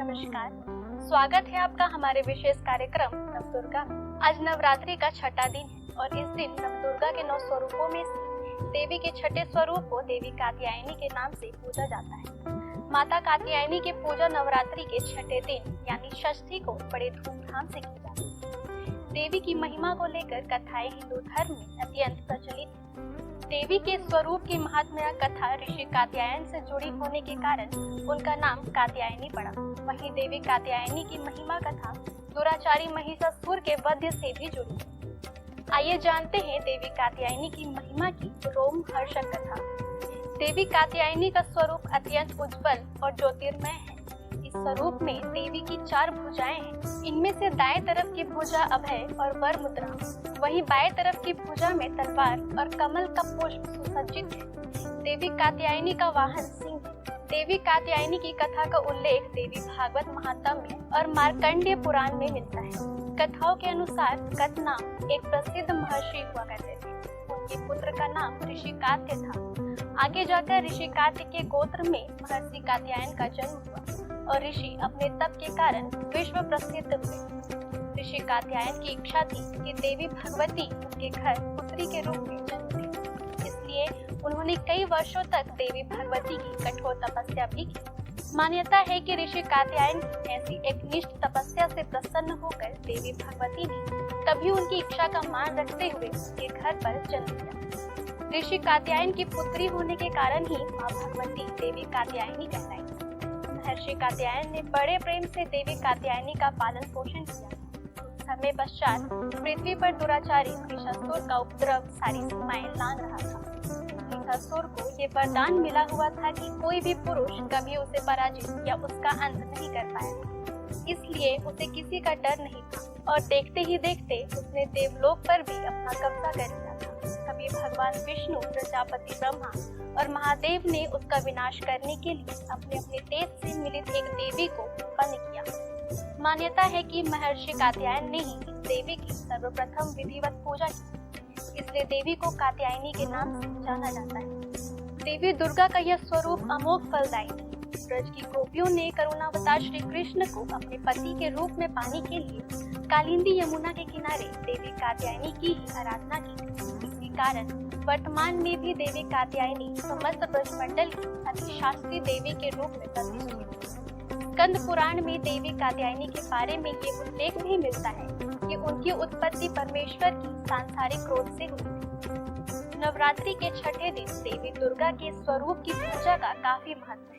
नमस्कार, स्वागत है आपका हमारे विशेष कार्यक्रम नवदुर्गा में। आज नवरात्रि का छठा दिन है और इस दिन नवदुर्गा के 9 स्वरूपों में से देवी के छठे स्वरूप को देवी कात्यायनी के नाम से पूजा जाता है। माता कात्यायनी की पूजा नवरात्रि के छठे दिन यानी षष्ठी को बड़े धूमधाम से की जाती है। देवी की महिमा को लेकर कथाएं हिंदू धर्म में अत्यंत प्रचलित है। देवी के स्वरूप की महात्म्य कथा ऋषि कात्यायन से जुड़ी होने के कारण उनका नाम कात्यायनी पड़ा। वहीं देवी कात्यायनी की महिमा कथा दुराचारी महिषासुर के वध से भी जुड़ी है। आइए जानते हैं देवी कात्यायनी की महिमा की रोमहर्षक कथा। देवी कात्यायनी का स्वरूप अत्यंत उज्जवल और ज्योतिर्मय है। इस स्वरूप में देवी की 4 भुजाएं हैं। इनमें से दाएं तरफ की भुजा अभय और वर मुद्रा, वहीं बाएं तरफ की भुजा में तलवार और कमल का पुष्प सुसज्जित है। देवी कात्यायनी का वाहन सिंह है। देवी कात्यायनी की कथा का उल्लेख देवी भागवत महात्म्य और मार्कंडेय पुराण में मिलता है। कथाओं के अनुसार कथ नाम एक प्रसिद्ध महर्षि हुआ करते थे। उनके पुत्र का नाम ऋषि कात्य था। आगे जाकर ऋषि कात्य के गोत्र में महर्षि कात्यायन का जन्म हुआ और ऋषि अपने तप के कारण विश्व प्रसिद्ध हुए। ऋषि कात्यायन की इच्छा थी कि देवी भगवती उनके घर पुत्री के रूप में जन्म ले, इसलिए उन्होंने कई वर्षों तक देवी भगवती की कठोर तपस्या भी की। मान्यता है कि ऋषि कात्यायन की ऐसी एक निष्ठ तपस्या से प्रसन्न होकर देवी भगवती ने तभी उनकी इच्छा का मान रखते हुए उनके घर पर जन्म लिया। ऋषि कात्यायन की पुत्री होने के कारण ही माँ भगवती देवी कात्यायनी कहलाई। महर्षि कात्यायन ने बड़े प्रेम से देवी कात्यायनी का पालन पोषण किया। समय पश्चात पृथ्वी पर दुराचारी महिषासुर का उपद्रव सारी सीमाएं लांघ रहा था। महिषासुर को ये वरदान मिला हुआ था कि कोई भी पुरुष कभी उसे पराजित या उसका अंत नहीं कर पाएगा, इसलिए उसे किसी का डर नहीं था और देखते ही देखते उसने देवलोक पर भी अपना कब्जा कर लिया था। तभी भगवान विष्णु, प्रजापति ब्रह्मा और महादेव ने उसका विनाश करने के लिए अपने तेज से मिलित एक देवी को उत्पन्न किया। मान्यता है कि महर्षि कात्यायन ने ही इस देवी की सर्वप्रथम विधिवत पूजा की, इसलिए देवी को कात्यायनी के नाम से जाना जाता है। देवी दुर्गा का यह स्वरूप अमोघ फलदायी। ब्रज की गोपियों ने करुणावतार श्री कृष्ण को अपने पति के रूप में पाने के लिए कालिंदी यमुना के किनारे देवी कात्यायनी की ही आराधना की। इसी कारण वर्तमान में भी देवी कात्यायनी समस्त ब्रजमंडल की अधिशास्त्री देवी के रूप में प्रतिष्ठित है। स्कंद पुराण में देवी कात्यायनी के बारे में ये उल्लेख भी मिलता है कि उनकी उत्पत्ति परमेश्वर की सांसारिक क्रोध से हुई थी। नवरात्रि के छठे दिन देवी दुर्गा के स्वरूप की पूजा का काफी महत्व है।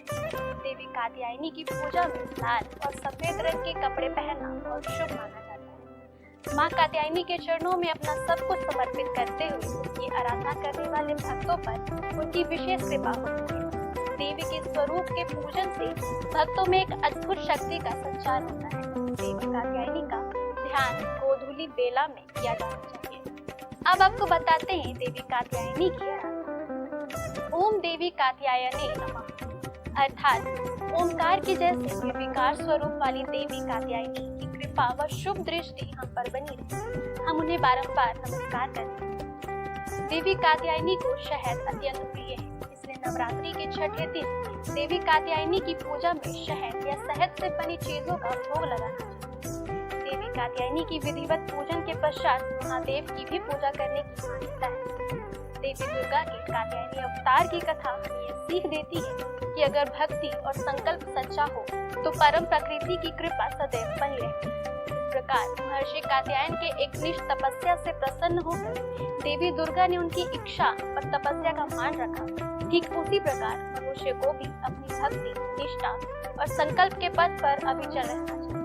देवी कात्यायनी की पूजा में लाल और सफेद रंग के कपड़े पहनना और शुभ माना जाता है। माँ कात्यायनी के चरणों में अपना सब कुछ समर्पित करते हुए उनकी आराधना करने वाले भक्तों पर उनकी विशेष कृपा होती है। देवी के स्वरूप के पूजन से भक्तों में एक अद्भुत शक्ति का संचार होता है। देवी कात्यायनी का ध्यान गोधूली बेला में किया जाना चाहिए। अब आपको बताते हैं देवी कात्यायनी की आराधना। ओम देवी कात्यायनी नमः, अर्थात ओमकार की जैसे निर्विकार स्वरूप वाली देवी कात्यायनी की कृपा व शुभ दृष्टि हम पर बनी रहे। हम उन्हें बारंबार नमस्कार करते हैं। देवी कात्यायनी को शहद अत्यंत प्रिय है, इसलिए नवरात्रि के छठे दिन देवी कात्यायनी की पूजा में शहद या शहद से बनी चीजों का भोग लगाना चाहिए। देवी कात्यायनी की विधिवत पूजन के पश्चात महादेव की भी पूजा करने की मान्यता है। देवी दुर्गा के कात्यायनी अवतार की कथा हमें यह सीख देती है कि अगर भक्ति और संकल्प सच्चा हो तो परम प्रकृति की कृपा सदैव बनी रहती है। इस प्रकार महर्षि कात्यायन के एक निष्ठ तपस्या से प्रसन्न होकर देवी दुर्गा ने उनकी इच्छा और तपस्या का मान रखा। ठीक उसी प्रकार मनुष्य को भी अपनी भक्ति, निष्ठा और संकल्प के पथ पर अविचल रहना चाहिए।